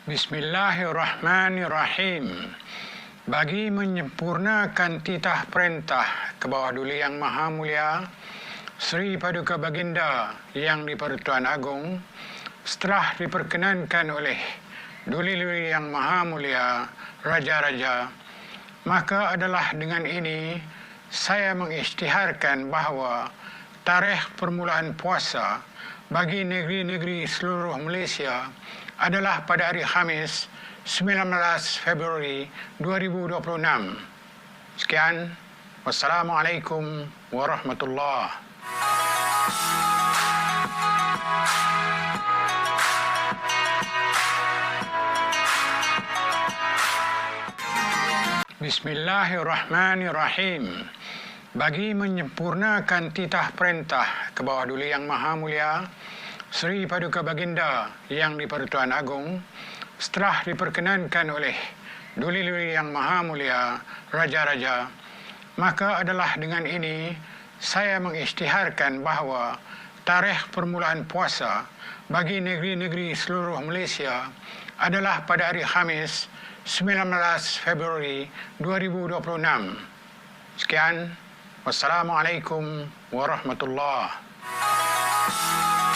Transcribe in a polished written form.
Bismillahirrahmanirrahim. Bagi menyempurnakan titah perintah ke bawah Duli Yang Maha Mulia Sri Paduka Baginda Yang di-Pertuan Agong, setelah diperkenankan oleh Duli-Duli Yang Maha Mulia Raja-Raja, maka adalah dengan ini saya mengisytiharkan bahawa tarikh permulaan puasa bagi negeri-negeri seluruh Malaysia adalah pada hari Khamis 19 Februari 2026. Sekian. Wassalamualaikum warahmatullahi. Bismillahirrahmanirrahim. Bagi menyempurnakan titah perintah ke bawah Duli Yang Maha Mulia Sri Paduka Baginda Yang di-Pertuan Agong, setelah diperkenankan oleh Duli-Duli Yang Maha Mulia Raja-Raja, maka adalah dengan ini saya mengisytiharkan bahawa tarikh permulaan puasa bagi negeri-negeri seluruh Malaysia adalah pada hari Khamis 19 Februari 2026. Sekian. Wassalamualaikum warahmatullahi.